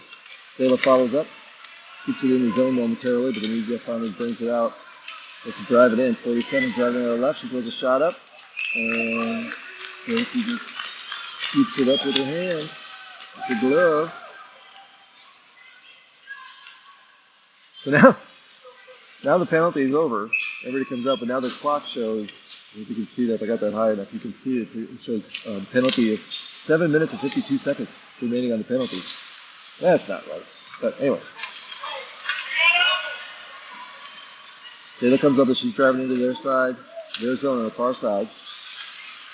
Sayla follows up. Keeps it in the zone momentarily, but then EGF finally brings it out. Has to drive it in. 47 driving to her left. She throws a shot up. And Casey just scoops it up with her hand. With the glove. So now the penalty is over. Everybody comes up, but now the clock shows, if you can see that, if I got that high enough, you can see it shows penalty of 7 minutes and 52 seconds remaining on the penalty. That's not right. But anyway. Sayla comes up as she's driving into their side. Their zone on the far side.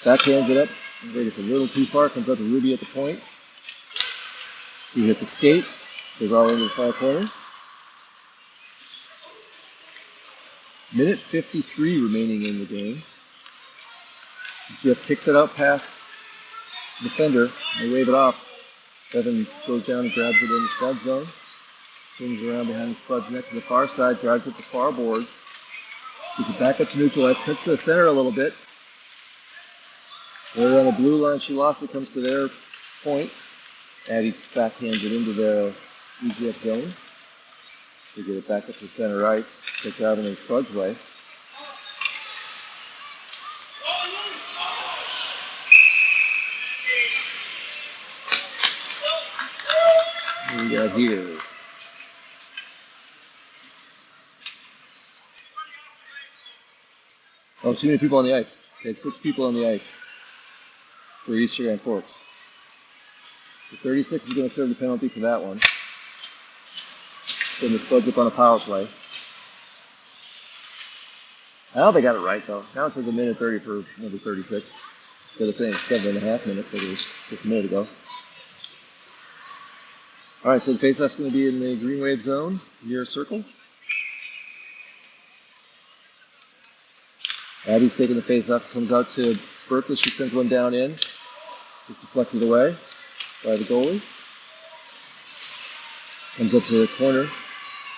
Backhands it up. I think it's a little too far. Comes up to Ruby at the point. She hits the skate. Goes all into the far corner. Minute 53 remaining in the game. Jeff kicks it out past the defender. They wave it off. Devin goes down and grabs it in the Spuds zone. Swings around behind the Spuds net to the far side. Drives it to far boards. Gets it back up to neutral ice. Cuts to the center a little bit. They're on the blue line. She lost it. Comes to their point. Addie backhands it into the EGF zone. They get it back up to center ice. They're driving in Spuds' way. What do we got here? Oh, too many people on the ice. They had 6 people on the ice for East Grand Forks. So 36 is going to serve the penalty for that one. Then the Spuds up on a power play. I don't think they got it right, though. Now it says a minute 30 for number 36. Instead of saying 7.5 minutes like it was just a minute ago. All right, so the faceoff's going to be in the green wave zone near a circle. Abby's taking the faceoff, comes out to Berkeley. She sends one down in. Just deflected away by the goalie. Comes up to the corner.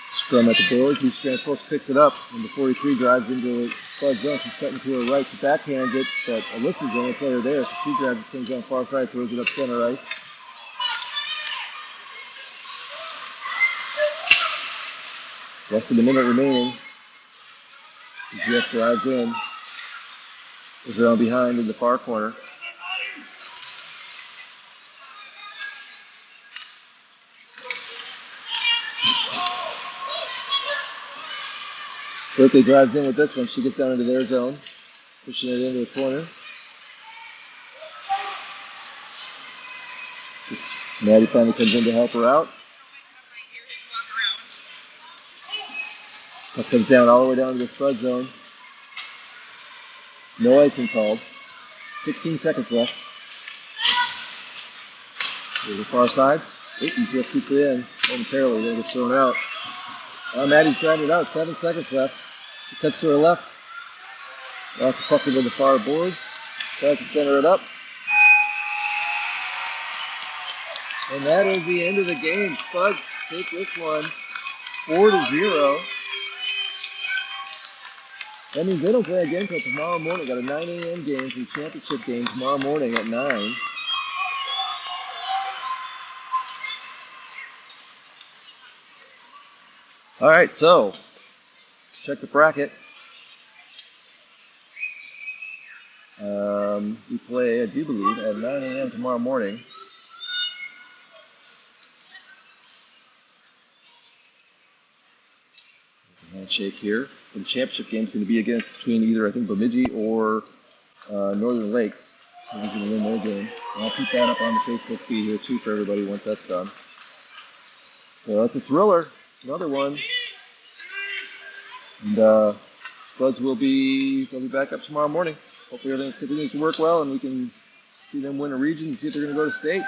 Scrum at the boards. East Grand Forks picks it up. And the 43 drives into the Spuds zone. She's cutting to her right. She backhands it, but Alyssa's the only player there, so she grabs the things on the far side, throws it up center ice. Less than a minute remaining. Jeff drives in. Is around behind in the far corner. Berkeley drives in with this one. She gets down into their zone, pushing it into the corner. Maddie finally comes in to help her out. Puck comes down all the way down to the Spud zone. No icing called. 16 seconds left. Here's the far side. Jeff keeps it in momentarily. Then it gets thrown out. Maddie's driving it out. 7 seconds left. She cuts to her left. Lost the puck into the far boards. Tries to center it up. And that is the end of the game. Spuds take this one 4-0. That means they don't play again until tomorrow morning. Got a 9 a.m. game for the championship game tomorrow morning at 9. All right, so check the bracket. We play, I do believe, at 9 a.m. tomorrow morning. Handshake here. The championship game is going to be against between either, I think, Bemidji or Northern Lakes. Who's going to win their game. And I'll keep that up on the Facebook feed here too for everybody once that's done. So that's a thriller. Another one. And Spuds will be back up tomorrow morning. Hopefully everything continues to work well and we can see them win a region and see if they're going to go to state.